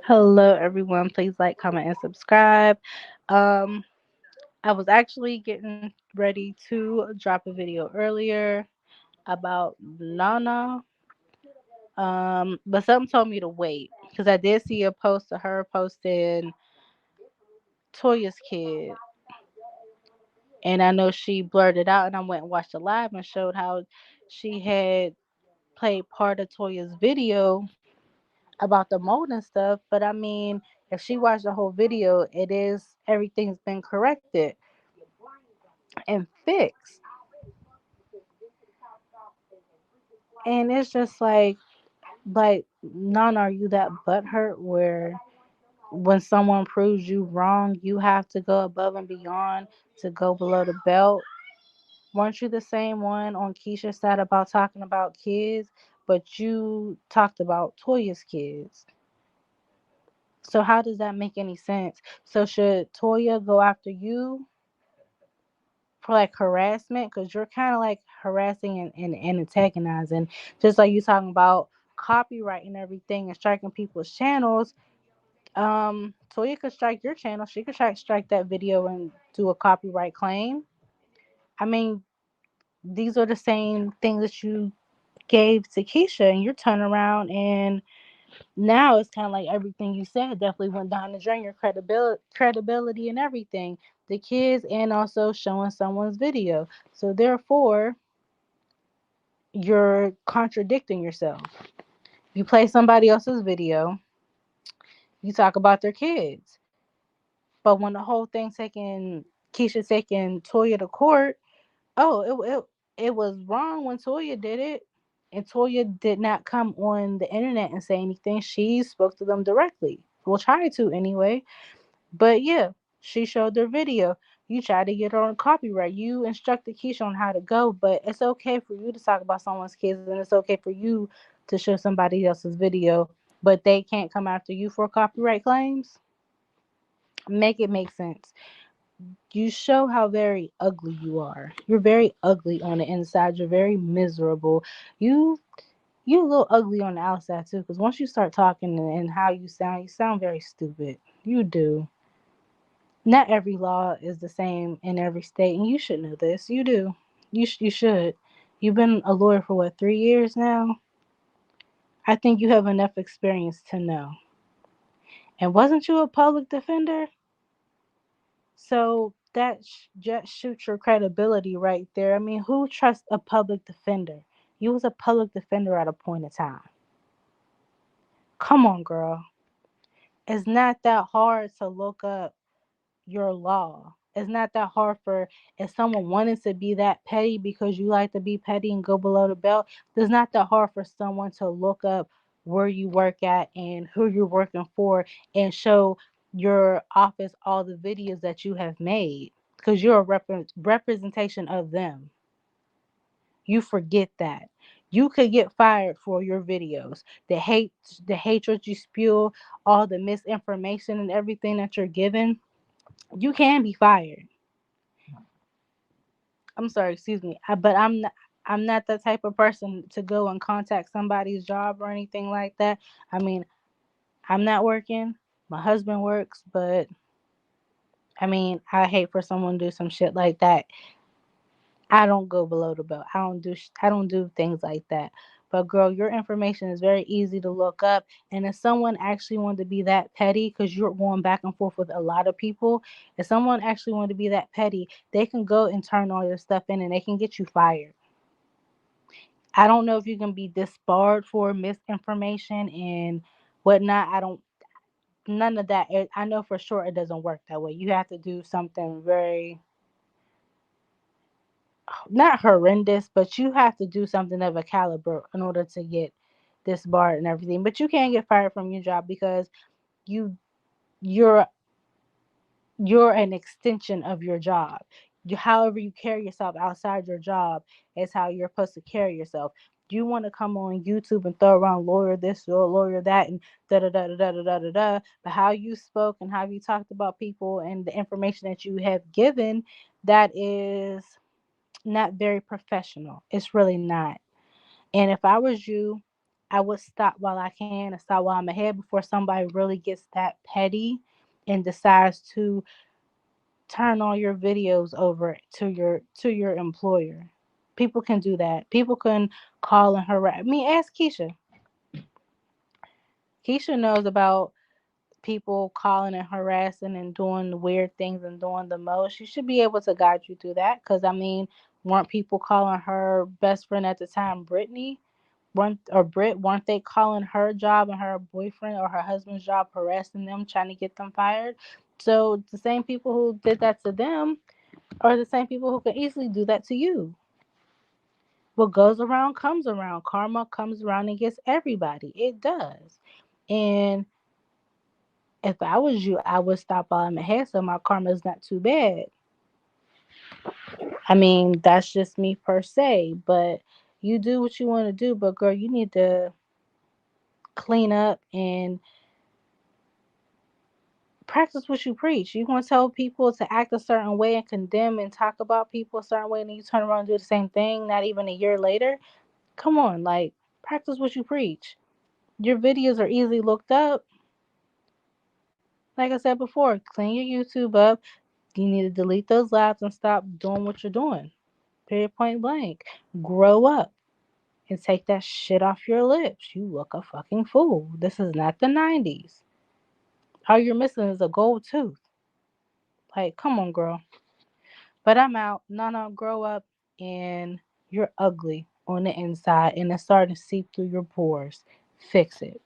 Hello, everyone. Please like, comment, and subscribe. Um, I was actually getting ready to drop a video earlier about NaNa, but something told me to wait because I did see a post of her posting Toya's kid, and I know she blurted out, and I went and watched the live and showed how she had played part of Toya's video about the mold and stuff. But I mean, if she watched the whole video, it is everything's been corrected and fixed. And it's just like none are you that butthurt where when someone proves you wrong, you have to go above and beyond to go below the belt. Weren't you the same one on Keisha's side about talking about kids, but you talked about Toya's kids? So how does that make any sense? So should Toya go after you for like harassment? Because you're kind of like harassing and antagonizing, just like you talking about copyright and everything and striking people's channels. Toya could strike your channel. She could strike that video and do a copyright claim. I mean, these are the same things that you gave to Keisha, and you're turning around and now it's kind of like everything you said definitely went down the drain. Your credibility, and everything, the kids, and also showing someone's video. So therefore, you're contradicting yourself. You play somebody else's video, you talk about their kids, but when the whole thing taking Keisha taking Toya to court, oh, it was wrong when Toya did it. And Toya did not come on the internet and say anything. She spoke to them directly. Well, try to anyway. But yeah, she showed their video. You tried to get her on copyright. You instructed Keisha on how to go, but it's okay for you to talk about someone's kids and it's okay for you to show somebody else's video, but they can't come after you for copyright claims? Make it make sense. You show how very ugly you are. You're very ugly on the inside. You're very miserable. You you a little ugly on the outside too, because once you start talking and how you sound very stupid. You do. Not every law is the same in every state, and you should know this. You do. You should. You've been a lawyer for what, 3 years now? I think you have enough experience to know. And wasn't you a public defender? So that just shoots your credibility right there. I mean, who trusts a public defender? You was a public defender at a point in time. Come on, girl. It's not that hard to look up your law. It's not that hard for if someone wanted to be that petty because you like to be petty and go below the belt. It's not that hard for someone to look up where you work at and who you're working for and show your office all the videos that you have made because you're a representation of them. You forget that. You could get fired for your videos. The hatred you spew, all the misinformation and everything that you're given, you can be fired. I'm sorry, excuse me. But I'm not the type of person to go and contact somebody's job or anything like that. I mean, I'm not working. My husband works, but I mean, I hate for someone to do some shit like that. I don't go below the belt. I don't do things like that. But girl, your information is very easy to look up. And if someone actually wanted to be that petty, because you're going back and forth with a lot of people, if someone actually wanted to be that petty, they can go and turn all your stuff in and they can get you fired. I don't know if you can be disbarred for misinformation and whatnot. I don't none of that. I know for sure it doesn't work that way. You have to do something very not horrendous, but you have to do something of a caliber in order to get disbarred and everything. But you can't get fired from your job because you you're you're an extension of your job. However you carry yourself outside your job is how you're supposed to carry yourself. You want to come on YouTube and throw around lawyer this or lawyer that and da da da da da da da da. But how you spoke and how you talked about people and the information that you have given, that is not very professional. It's really not. And if I was you, I would stop while I can and stop while I'm ahead before somebody really gets that petty and decides to turn all your videos over to your employer. People can do that. People can call and harass. I mean, ask Keisha. Keisha knows about people calling and harassing and doing the weird things and doing the most. She should be able to guide you through that. Because I mean, weren't people calling her best friend at the time, Brittany? Weren't they calling her job and her boyfriend or her husband's job, harassing them, trying to get them fired? So the same people who did that to them are the same people who can easily do that to you. What goes around comes around. Karma comes around and gets everybody. It does. And if I was you, I would stop while I'm ahead so my karma is not too bad. I mean, that's just me per se, but you do what you want to do. But girl, you need to clean up and practice what you preach. You want to tell people to act a certain way and condemn and talk about people a certain way, and then you turn around and do the same thing not even a year later? Come on, like, practice what you preach. Your videos are easily looked up. Like I said before, clean your YouTube up. You need to delete those labs and stop doing what you're doing. Period, point blank. Grow up and take that shit off your lips. You look a fucking fool. This is not the 90s. All you're missing is a gold tooth. Like, come on, girl. But I'm out. NaNa, grow up, and you're ugly on the inside and it's starting to seep through your pores. Fix it.